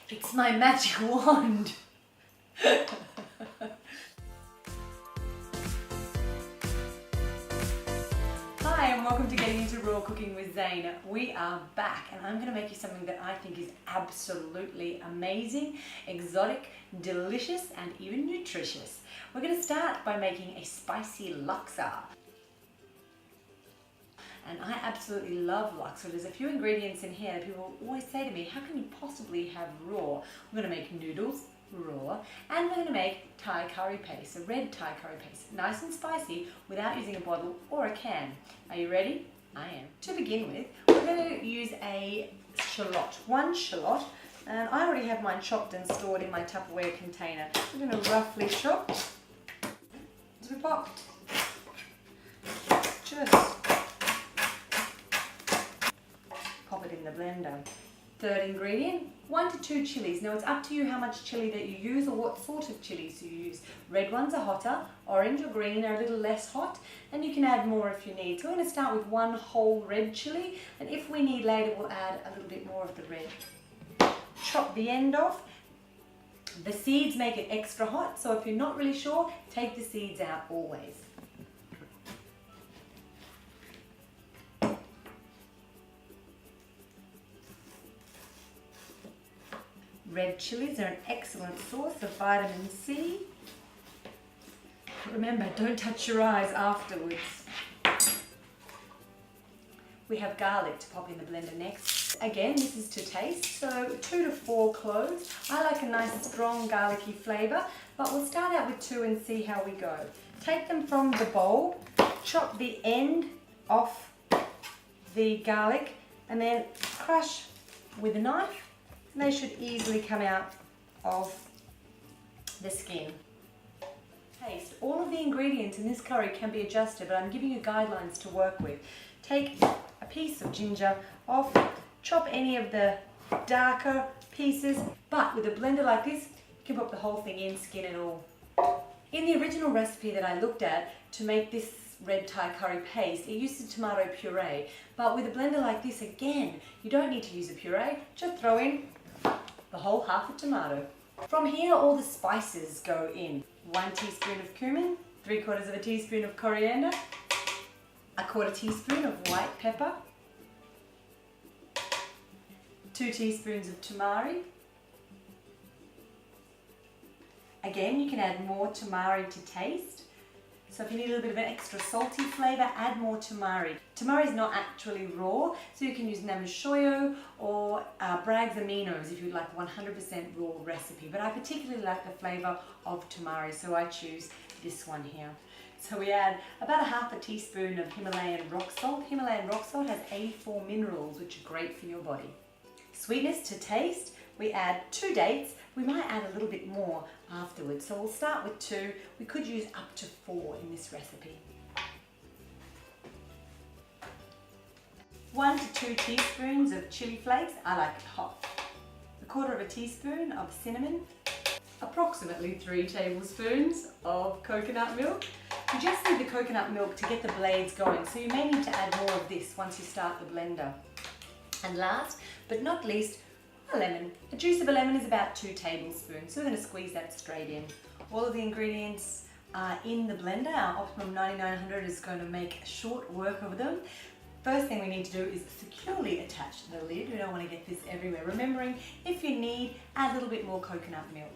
It's my magic wand. Hi and welcome to Getting Into Raw Cooking with Zane. We are back and I'm going to make you something that I think is absolutely amazing, exotic, delicious and even nutritious. We're going to start by making a spicy laksa. And I absolutely love laksa. There's a few ingredients in here that people always say to me, how can you possibly have raw? We're going to make noodles raw, and we're going to make Thai curry paste, a red Thai curry paste, nice and spicy without using a bottle or a can. Are you ready? I am. To begin with, we're going to use a shallot, one shallot, and I already have mine chopped and stored in my Tupperware container. We're going to roughly chop as we pop. Just pop it in the blender. Third ingredient, 1 to 2 chilies. Now it's up to you how much chili that you use or what sort of chilies you use. Red ones are hotter, orange or green are a little less hot, and you can add more if you need. So we're going to start with one whole red chili, and if we need later we'll add a little bit more of the red. Chop the end off. The seeds make it extra hot, so if you're not really sure, take the seeds out always. Red chilies are an excellent source of vitamin C. Remember, don't touch your eyes afterwards. We have garlic to pop in the blender next. Again, this is to taste, so 2 to 4 cloves. I like a nice strong garlicky flavour, but we'll start out with 2 and see how we go. Take them from the bowl, chop the end off the garlic, and then crush with a knife. And they should easily come out of the skin. Taste. All of the ingredients in this curry can be adjusted, but I'm giving you guidelines to work with. Take a piece of ginger off, chop any of the darker pieces, but with a blender like this, you can put the whole thing in, skin and all. In the original recipe that I looked at to make this red Thai curry paste, it used a tomato puree, but with a blender like this, again, you don't need to use a puree, just throw in the whole half a tomato. From here, all the spices go in. 1 teaspoon of cumin, 3/4 of a teaspoon of coriander, 1/4 teaspoon of white pepper, 2 teaspoons of tamari. Again, you can add more tamari to taste. So if you need a little bit of an extra salty flavour, add more tamari. Tamari is not actually raw, so you can use namushoyo or Bragg's aminos if you'd like 100% raw recipe. But I particularly like the flavour of tamari, so I choose this one here. So we add about 1/2 teaspoon of Himalayan rock salt. Himalayan rock salt has 84 minerals, which are great for your body. Sweetness to taste, we add 2 dates. We might add a little bit more afterwards. So we'll start with 2. We could use up to 4 in this recipe. 1 to 2 teaspoons of chili flakes. I like it hot. 1/4 teaspoon of cinnamon. Approximately 3 tablespoons of coconut milk. You just need the coconut milk to get the blades going, so you may need to add more of this once you start the blender. And last but not least, a lemon. The juice of a lemon is about 2 tablespoons, so we're going to squeeze that straight in. All of the ingredients are in the blender. Our Optimum 9900 is going to make short work of them. First thing we need to do is securely attach the lid. We don't want to get this everywhere. Remembering, if you need, add a little bit more coconut milk.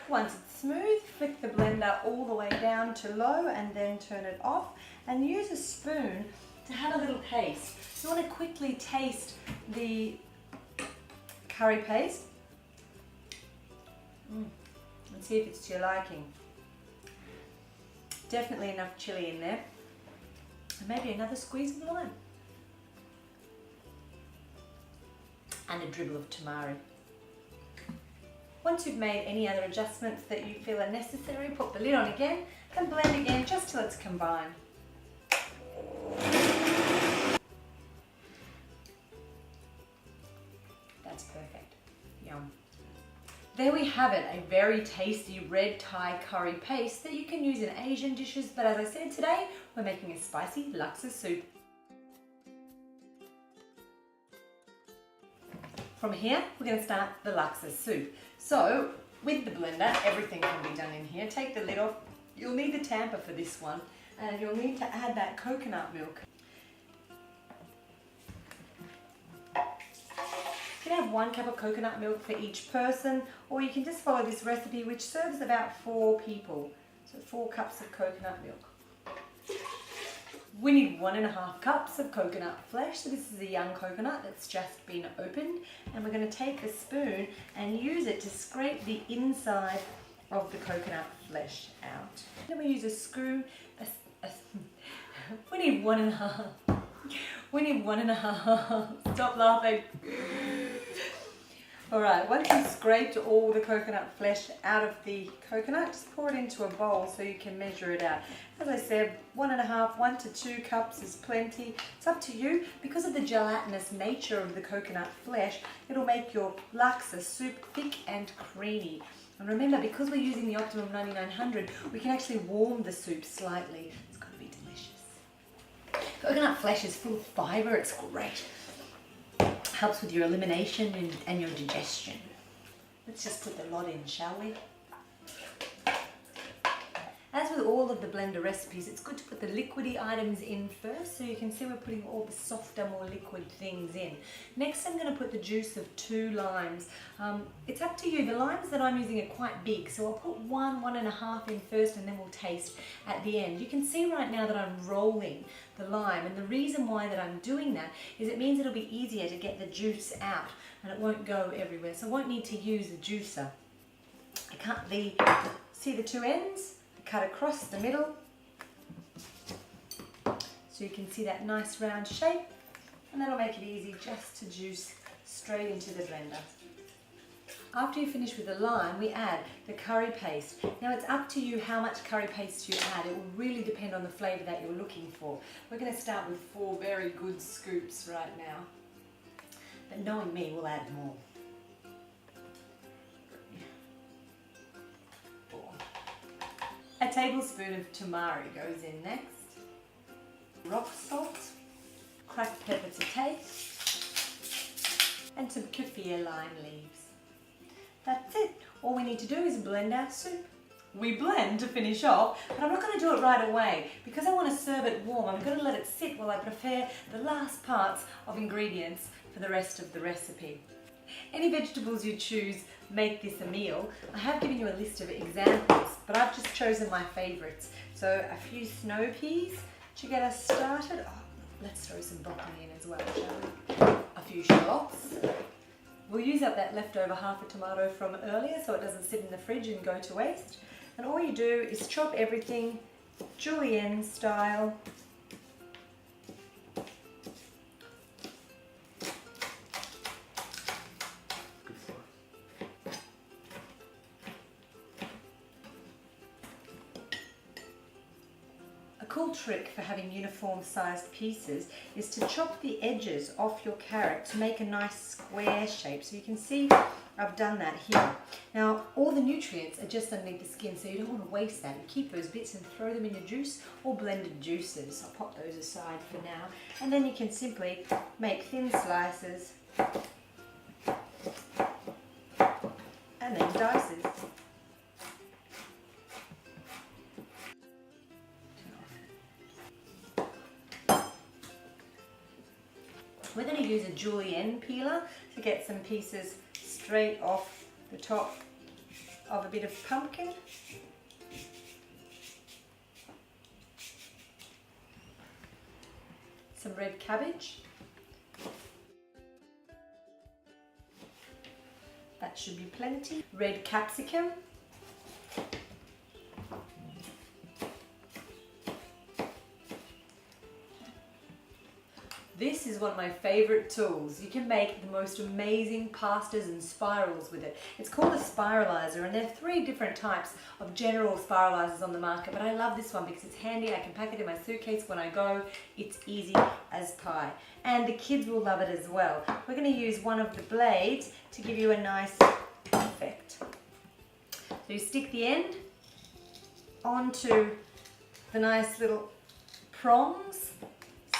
Once it's smooth, flick the blender all the way down to low and then turn it off, and use a spoon to have a little taste. You want to quickly taste the curry paste and see if it's to your liking. Definitely enough chili in there, and maybe another squeeze of lime and a dribble of tamari. Once you've made any other adjustments that you feel are necessary, put the lid on again and blend again just till it's combined. That's perfect. Yum. There we have it, a very tasty red Thai curry paste that you can use in Asian dishes, but as I said today, we're making a spicy laksa soup. From here, we're going to start the laksa soup. So, with the blender, everything can be done in here. Take the lid off. You'll need the tamper for this one, and you'll need to add that coconut milk. You can have 1 cup of coconut milk for each person, or you can just follow this recipe, which serves about 4 people. So 4 cups of coconut milk. We need 1.5 cups of coconut flesh. So this is a young coconut that's just been opened, and we're going to take a spoon and use it to scrape the inside of the coconut flesh out. Then we use a screw. We need 1.5. We need 1.5. Stop laughing. Alright, once you've scraped all the coconut flesh out of the coconut, just pour it into a bowl so you can measure it out. As I said, 1 to 2 cups is plenty. It's up to you. Because of the gelatinous nature of the coconut flesh, it'll make your laksa soup thick and creamy. And remember, because we're using the Optimum 9900, we can actually warm the soup slightly. It's going to be delicious. Coconut flesh is full of fibre, it's great. Helps with your elimination and your digestion. Let's just put the lot in, shall we? As with all of the blender recipes, it's good to put the liquidy items in first, so you can see we're putting all the softer, more liquid things in. Next, I'm going to put the juice of 2 limes. It's up to you. The limes that I'm using are quite big, so I'll put 1.5 in first, and then we'll taste at the end. You can see right now that I'm rolling the lime, and the reason why that I'm doing that is it means it'll be easier to get the juice out, and it won't go everywhere, so I won't need to use a juicer. I cut see the 2 ends? Cut across the middle so you can see that nice round shape, and that'll make it easy just to juice straight into the blender. After you finish with the lime, we add the curry paste. Now it's up to you how much curry paste you add. It will really depend on the flavour that you're looking for. We're going to start with 4 very good scoops right now, but knowing me, we'll add more. A tablespoon of tamari goes in next, rock salt, cracked pepper to taste, and some kaffir lime leaves. That's it. All we need to do is blend our soup. We blend to finish off, but I'm not going to do it right away. Because I want to serve it warm, I'm going to let it sit while I prepare the last parts of ingredients for the rest of the recipe. Any vegetables you choose make this a meal. I have given you a list of examples, but I've just chosen my favourites. So a few snow peas to get us started. Oh, let's throw some broccoli in as well, shall we? A few shallots. We'll use up that leftover half a tomato from earlier so it doesn't sit in the fridge and go to waste. And all you do is chop everything julienne style. A cool trick for having uniform sized pieces is to chop the edges off your carrot to make a nice square shape. So you can see I've done that here. Now all the nutrients are just underneath the skin, so you don't want to waste that. You keep those bits and throw them in your juice or blended juices. I'll pop those aside for now. And then you can simply make thin slices and then dices. We're going to use a julienne peeler to get some pieces straight off the top of a bit of pumpkin. Some red cabbage. That should be plenty. Red capsicum. This is one of my favourite tools. You can make the most amazing pastas and spirals with it. It's called a spiralizer, and there are 3 different types of general spiralizers on the market, but I love this one because it's handy. I can pack it in my suitcase when I go. It's easy as pie. And the kids will love it as well. We're going to use one of the blades to give you a nice effect. So you stick the end onto the nice little prongs,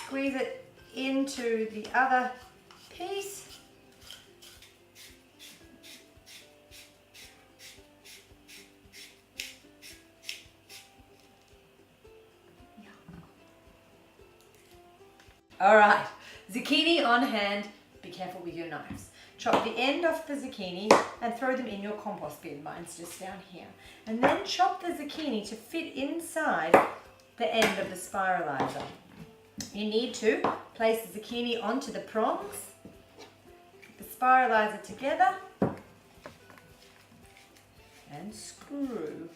squeeze it into the other piece. All right, zucchini on hand. Be careful with your knives. Chop the end off the zucchini and throw them in your compost bin. Mine's just down here. And then chop the zucchini to fit inside the end of the spiralizer. You need to place the zucchini onto the prongs, the spiralizer together, and screw.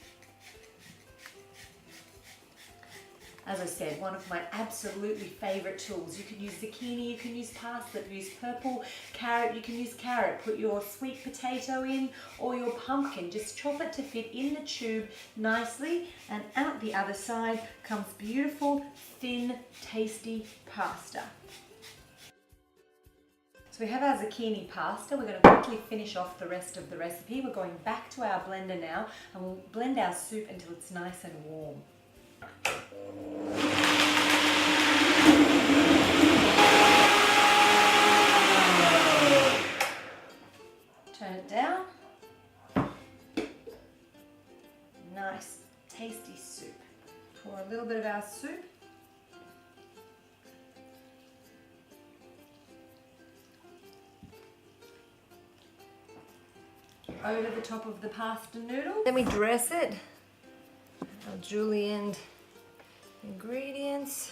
As I said, one of my absolutely favourite tools. You can use zucchini, you can use parsley, use purple carrot, you can use carrot. Put your sweet potato in or your pumpkin. Just chop it to fit in the tube nicely, and out the other side comes beautiful, thin, tasty pasta. So we have our zucchini pasta. We're going to quickly finish off the rest of the recipe. We're going back to our blender now and we'll blend our soup until it's nice and warm. Turn it down. Nice, tasty soup. Pour a little bit of our soup. Over the top of the pasta noodle. Then we dress it. Our julienne ingredients.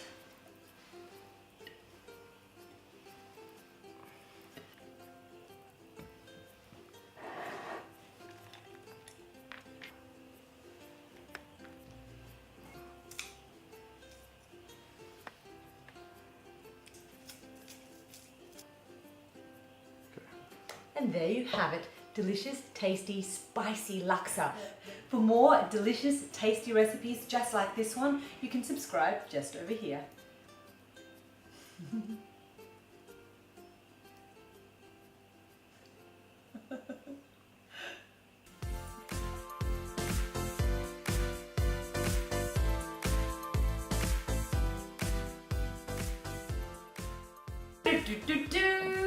And there you have it. Delicious, tasty, spicy laksa. For more delicious, tasty recipes just like this one, you can subscribe just over here. Do, do, do, do.